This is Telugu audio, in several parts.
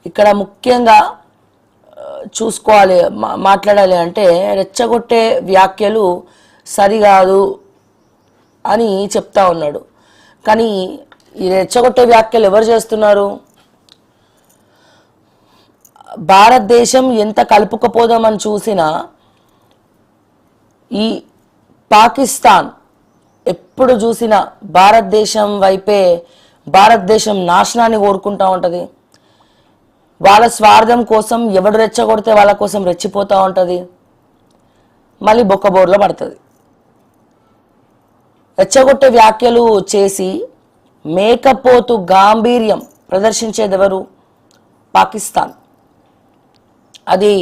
ఇక్కడ ముఖ్యంగా చూసుకోవాలి మాట్లాడాలి అంటే రెచ్చగొట్టే వ్యాఖ్యలు సరికాదు అని చెప్తా ఉన్నాడు. కానీ ఈ రెచ్చగొట్టే వ్యాఖ్యలు ఎవరు చేస్తున్నారు? భారతదేశం ఎంత కలుపుకపోదామని చూసినా ఈ పాకిస్తాన్ ఎప్పుడు చూసినా భారతదేశం వైపే, భారతదేశం నాశనాన్ని కోరుకుంటా ఉంటుంది. వాళ్ళ స్వార్థం కోసం ఎవడు రెచ్చగొడితే వాళ్ళ కోసం రెచ్చిపోతూ ఉంటుంది, మళ్ళీ బొక్కబోర్లో పడుతుంది. రెచ్చగొట్టే వ్యాఖ్యలు చేసి మేకపోతు గాంభీర్యం ప్రదర్శించేది ఎవరు? పాకిస్తాన్. అది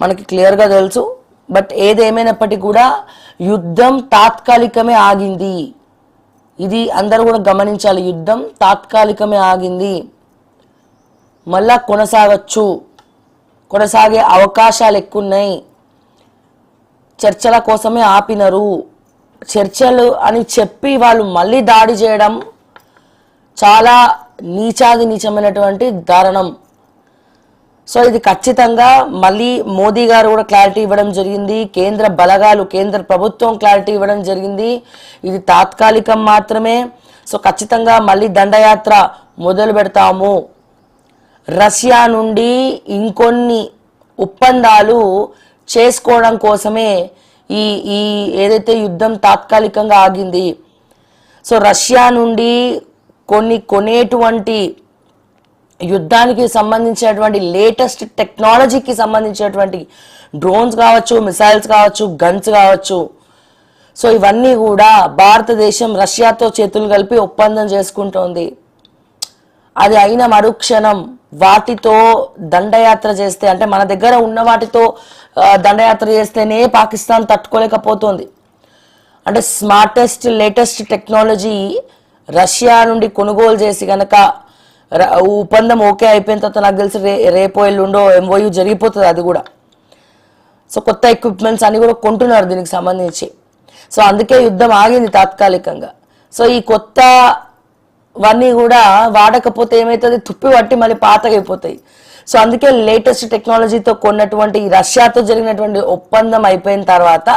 మనకి క్లియర్గా తెలుసు. బట్ ఏదేమైనప్పటికీ కూడా యుద్ధం తాత్కాలికమే ఆగింది. ఇది అందరూ కూడా గమనించాలి. యుద్ధం తాత్కాలికమే ఆగింది, మళ్ళా కొనసాగచ్చు, కొనసాగే అవకాశాలు ఎక్కువ ఉన్నాయి. చర్చల కోసమే ఆపినరు. చర్చలు అని చెప్పి వాళ్ళు మళ్ళీ దాడి చేయడం చాలా నీచాది నీచమైనటువంటి దారుణం. సో ఇది ఖచ్చితంగా మళ్ళీ మోదీ గారు కూడా క్లారిటీ ఇవ్వడం జరిగింది, కేంద్ర బలగాలు, కేంద్ర ప్రభుత్వం క్లారిటీ ఇవ్వడం జరిగింది. ఇది తాత్కాలికం మాత్రమే. సో ఖచ్చితంగా మళ్ళీ దండయాత్ర మొదలు పెడతాము. రష్యా నుండి ఇంకొన్ని ఒప్పందాలు చేసుకోవడం కోసమే ఈ ఈ ఏదైతే యుద్ధం తాత్కాలికంగా ఆగింది. సో రష్యా నుండి కొనేటువంటి యుద్ధానికి సంబంధించినటువంటి లేటెస్ట్ టెక్నాలజీకి సంబంధించినటువంటి డ్రోన్స్ కావచ్చు, మిసైల్స్ కావచ్చు, గన్స్ కావచ్చు. సో ఇవన్నీ కూడా భారతదేశం రష్యాతో చేతులు కలిపి ఒప్పందం చేసుకుంటోంది. అది అయిన మరుక్షణం వాటితో దండయాత్ర చేస్తే, అంటే మన దగ్గర ఉన్న వాటితో దండయాత్ర చేస్తేనే పాకిస్తాన్ తట్టుకోలేకపోతుంది. అంటే స్మార్టెస్ట్ లేటెస్ట్ టెక్నాలజీ రష్యా నుండి కొనుగోలు చేసి కనుక ఒప్పందం ఓకే అయిపోయిన తర్వాత నాకు తెలిసి రేపో ఎల్లుండో ఎంఓయూ జరిగిపోతుంది అది కూడా. సో కొత్త ఎక్విప్మెంట్స్ అన్ని కూడా కొంటున్నారు దీనికి సంబంధించి. సో అందుకే యుద్ధం ఆగింది తాత్కాలికంగా. సో ఈ కొత్తవన్నీ కూడా వాడకపోతే ఏమవుతుంది, తుప్పి పట్టి మళ్ళీ పాతగా అయిపోతాయి. సో అందుకే లేటెస్ట్ టెక్నాలజీతో కొన్నటువంటి రష్యాతో జరిగినటువంటి ఒప్పందం అయిపోయిన తర్వాత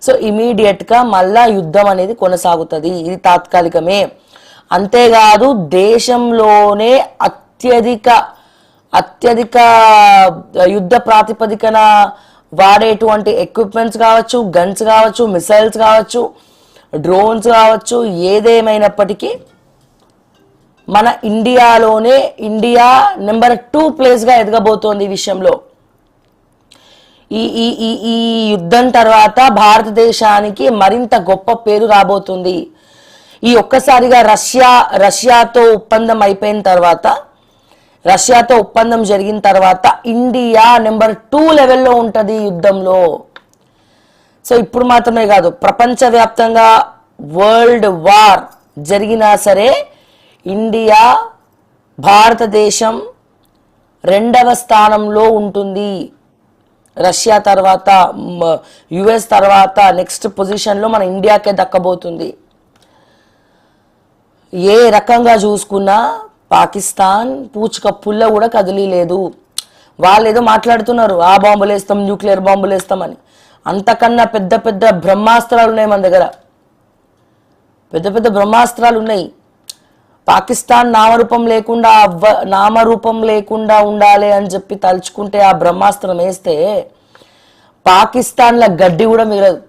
సో ఇమీడియట్గా మళ్ళా యుద్ధం అనేది కొనసాగుతుంది. ఇది తాత్కాలికమే. అంతేకాదు దేశంలోనే అత్యధిక యుద్ధ ప్రాతిపదికన వాడేటువంటి ఎక్విప్మెంట్స్ కావచ్చు, గన్స్ కావచ్చు, మిసైల్స్ కావచ్చు, డ్రోన్స్ కావచ్చు, ఏదేమైనప్పటికీ మన ఇండియాలోనే ఇండియా నెంబర్ 2 ప్లేస్గా ఎదగబోతోంది ఈ విషయంలో. ఈ యుద్ధం తర్వాత భారతదేశానికి మరింత గొప్ప పేరు రాబోతుంది. ఈ ఒక్కసారిగా రష్యాతో ఒప్పందం అయిపోయిన తర్వాత, రష్యాతో ఒప్పందం జరిగిన తర్వాత ఇండియా నెంబర్ 2 లెవెల్లో ఉంటుంది యుద్ధంలో. సో ఇప్పుడు మాత్రమే కాదు, ప్రపంచవ్యాప్తంగా వరల్డ్ వార్ జరిగినా సరే ఇండియా, భారతదేశం 2వ స్థానంలో ఉంటుంది. రష్యా తర్వాత, యుఎస్ తర్వాత నెక్స్ట్ పొజిషన్లో మన ఇండియాకే దక్కబోతుంది. ఏ రకంగా చూసుకున్నా పాకిస్తాన్ పూచిక పుల్ల కూడా కదిలీలేదు. వాళ్ళు ఏదో మాట్లాడుతున్నారు, ఆ బాంబులు వేస్తాం, న్యూక్లియర్ బాంబులు వేస్తామని. అంతకన్నా పెద్ద పెద్ద బ్రహ్మాస్త్రాలు ఉన్నాయి మన దగ్గర, పెద్ద పెద్ద బ్రహ్మాస్త్రాలు ఉన్నాయి. పాకిస్తాన్ నామరూపం లేకుండా ఉండాలి అని చెప్పి తలుచుకుంటే ఆ బ్రహ్మాస్త్రం వేస్తే పాకిస్తాన్ల గడ్డి కూడా మిగలదు.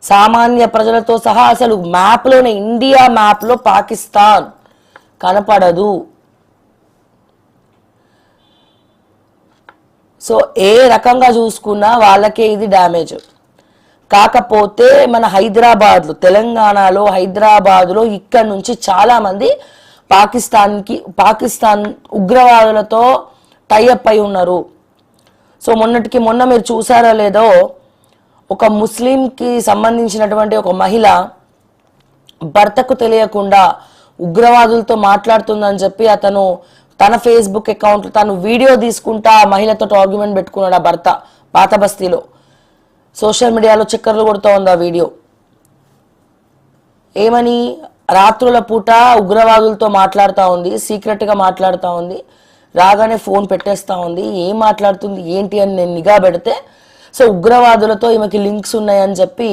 సామాన్య ప్రజలతో సహా అసలు మ్యాప్లోనే, ఇండియా మ్యాప్లో పాకిస్తాన్ కనపడదు. సో ఏ రకంగా చూసుకున్నా వాళ్ళకే ఇది డ్యామేజ్. కాకపోతే మన హైదరాబాద్లో, తెలంగాణలో హైదరాబాద్లో ఇక్కడ నుంచి చాలామంది పాకిస్తాన్ ఉగ్రవాదులతో టైఅప్ అయి ఉన్నారు. సో మొన్న మీరు చూసారో లేదో, ఒక ముస్లింకి సంబంధించినటువంటి ఒక మహిళ భర్తకు తెలియకుండా ఉగ్రవాదులతో మాట్లాడుతుందని చెప్పి అతను తన ఫేస్బుక్ అకౌంట్లో తను వీడియో తీసుకుంటా ఆ మహిళతో ఆర్గ్యుమెంట్ పెట్టుకున్నాడు. ఆ భర్త పాత బస్తీలో సోషల్ మీడియాలో చక్కర్లు కొడుతూ ఉంది ఆ వీడియో. ఏమని, రాత్రుల పూట ఉగ్రవాదులతో మాట్లాడుతూ ఉంది, సీక్రెట్గా మాట్లాడుతూ ఉంది, రాగానే ఫోన్ పెట్టేస్తూ ఉంది. ఏం మాట్లాడుతుంది ఏంటి అని నేను నిఘా పెడితే సో ఉగ్రవాదులతో ఈమెకి లింక్స్ ఉన్నాయని చెప్పి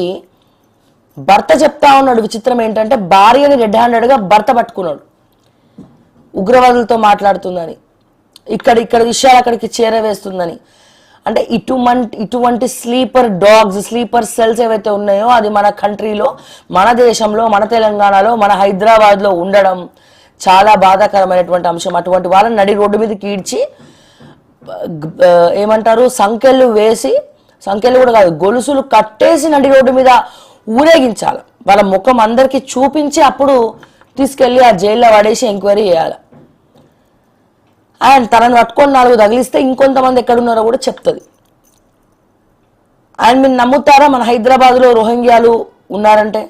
భర్త చెప్తా ఉన్నాడు. విచిత్రం ఏంటంటే భార్యని రెడ్ హ్యాండెడ్గా భర్త పట్టుకున్నాడు ఉగ్రవాదులతో మాట్లాడుతుందని, ఇక్కడ విషయాలు అక్కడికి చేరవేస్తుందని. అంటే ఇటువంటి స్లీపర్ డాగ్స్, స్లీపర్ సెల్స్ ఏవైతే ఉన్నాయో అది మన కంట్రీలో, మన దేశంలో, మన తెలంగాణలో, మన హైదరాబాద్లో ఉండడం చాలా బాధాకరమైనటువంటి అంశం. అటువంటి వాళ్ళని నడి రోడ్డు మీదకి ఈడ్చి ఏమంటారు సంకెళ్ళు వేసి, సంకెళ్ళు కూడా కాదు గొలుసులు కట్టేసి నడి రోడ్డు మీద ఊరేగించాలి. వాళ్ళ ముఖం అందరికీ చూపించి అప్పుడు తీసుకెళ్ళి ఆ జైల్లో పడేసి ఎంక్వైరీ చేయాలి. అండ్ తనని పట్టుకొని 4 తగిలిస్తే ఇంకొంతమంది ఎక్కడున్నారో కూడా చెప్తుంది. అండ్ మీరు నమ్ముతారా మన హైదరాబాద్లో రోహింగ్యాలు ఉన్నారంటే?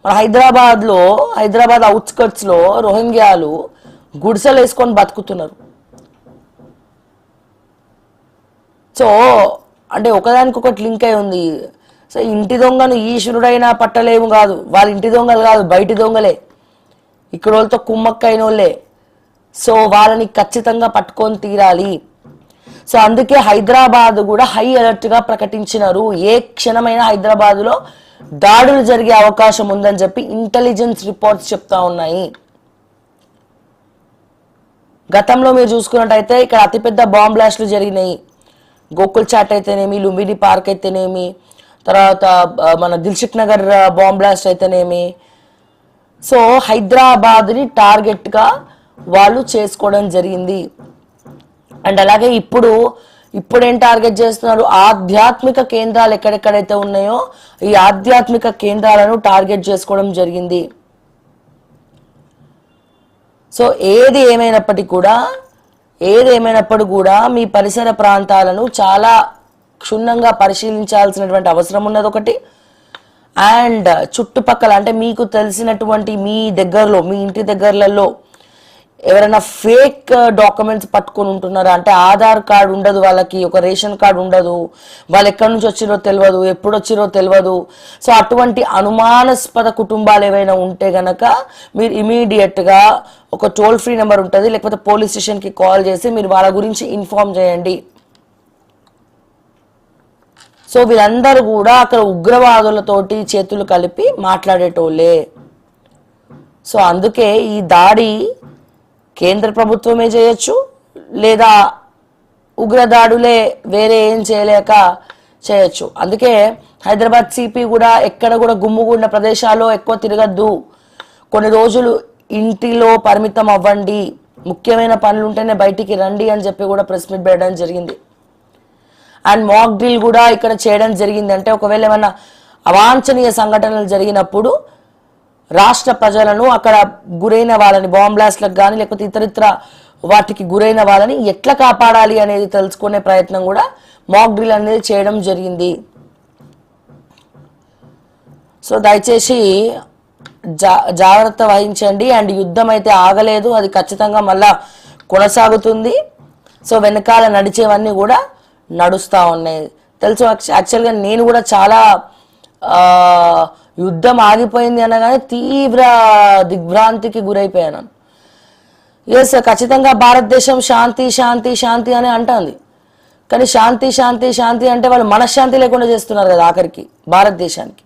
మన హైదరాబాద్ అవుట్స్కట్స్లో రోహింగ్యాలు గుడిసెలు వేసుకొని బతుకుతున్నారు. సో అంటే ఒకదానికొకటి లింక్ అయి ఉంది. సో ఇంటి దొంగను ఈశ్వరుడైనా పట్టలేము కాదు, వాళ్ళ ఇంటి దొంగలు కాదు బయటి దొంగలే, ఇక్కడ వాళ్ళతో కుమ్మక్కైన వాళ్ళే. సో వాళ్ళని ఖచ్చితంగా పట్టుకొని తీరాలి. సో అందుకే హైదరాబాద్ కూడా హై అలర్ట్గా ప్రకటించినారు. ఏ క్షణమైనా హైదరాబాద్లో దాడులు జరిగే అవకాశం ఉందని చెప్పి ఇంటెలిజెన్స్ రిపోర్ట్స్ చెప్తా ఉన్నాయి. గతంలో మీరు చూసుకున్నట్టయితే ఇక్కడ అతిపెద్ద బాంబ్ బ్లాస్ట్లు జరిగినాయి. గోకుల్ చాట్ అయితేనేమి, లుంబిని పార్క్ అయితేనేమి, తర్వాత మన దిల్సుఖ్ నగర్ బాంబ్ బ్లాస్ట్ అయితేనేమి. సో హైదరాబాద్ని టార్గెట్గా వాళ్ళు చేసుకోవడం జరిగింది. అండ్ అలాగే ఇప్పుడేం టార్గెట్ చేస్తున్నారు? ఆధ్యాత్మిక కేంద్రాలు ఎక్కడెక్కడైతే ఉన్నాయో ఈ ఆధ్యాత్మిక కేంద్రాలను టార్గెట్ చేసుకోవడం జరిగింది. సో ఏది ఏమైనప్పటికీ కూడా మీ పరిసర ప్రాంతాలను చాలా క్షుణ్ణంగా పరిశీలించాల్సినటువంటి అవసరం ఉన్నది ఒకటి. అండ్ చుట్టుపక్కల అంటే మీకు తెలిసినటువంటి మీ దగ్గరలో, మీ ఇంటి దగ్గరలలో ఎవరైనా ఫేక్ డాక్యుమెంట్స్ పట్టుకొని ఉంటున్నారా అంటే ఆధార్ కార్డు ఉండదు వాళ్ళకి, ఒక రేషన్ కార్డు ఉండదు, వాళ్ళు ఎక్కడి నుంచి వచ్చిరో తెలియదు, ఎప్పుడు వచ్చిరో తెలియదు. సో అటువంటి అనుమానాస్పద కుటుంబాలు ఏవైనా ఉంటే గనక మీరు ఇమీడియట్గా ఒక టోల్ ఫ్రీ నెంబర్ ఉంటుంది, లేకపోతే పోలీస్ స్టేషన్కి కాల్ చేసి మీరు వాళ్ళ గురించి ఇన్ఫార్మ్ చేయండి. సో వీళ్ళందరూ కూడా అక్కడ ఉగ్రవాదులతోటి చేతులు కలిపి మాట్లాడేటోళ్ళే. సో అందుకే ఈ దాడి కేంద్ర ప్రభుత్వమే చేయొచ్చు, లేదా ఉగ్రదాడులే వేరే ఏం చేయలేక చేయొచ్చు. అందుకే హైదరాబాద్ సిపి కూడా ఎక్కడ కూడా గుమ్ముగుండ ప్రదేశాల్లో ఎక్కువ తిరగద్దు, కొన్ని రోజులు ఇంటిలో పరిమితం అవ్వండి, ముఖ్యమైన పనులు ఉంటేనే బయటికి రండి అని చెప్పి కూడా ప్రెస్ మీట్ పెట్టడం జరిగింది. అండ్ మాక్ డ్రిల్ కూడా ఇక్కడ చేయడం జరిగింది. అంటే ఒకవేళ ఏమైనా అవాంఛనీయ సంఘటనలు జరిగినప్పుడు రాష్ట్ర ప్రజలను, అక్కడ గురైన వాళ్ళని, బాంబ్ బ్లాస్ట్లకు కానీ లేకపోతే ఇతరితర వాటికి గురైన వాళ్ళని ఎట్లా కాపాడాలి అనేది తెలుసుకునే ప్రయత్నం కూడా మాక్ డ్రిల్ అనేది చేయడం జరిగింది. సో దయచేసి జాగ్రత్త వహించండి. అండ్ యుద్ధం అయితే ఆగలేదు, అది ఖచ్చితంగా మళ్ళా కొనసాగుతుంది. సో వెనకాల నడిచేవన్నీ కూడా నడుస్తూ ఉన్నాయి. తెలుసు యాక్చువల్గా నేను కూడా చాలా యుద్ధం ఆగిపోయింది అనగానే తీవ్ర దిగ్భ్రాంతికి గురైపోయాను. ఎస్, ఖచ్చితంగా భారతదేశం శాంతి శాంతి శాంతి అని అంటుంది, కానీ శాంతి శాంతి శాంతి అంటే వాళ్ళు మనశ్శాంతి లేకుండా చేస్తున్నారు కదా ఆఖరికి భారతదేశానికి.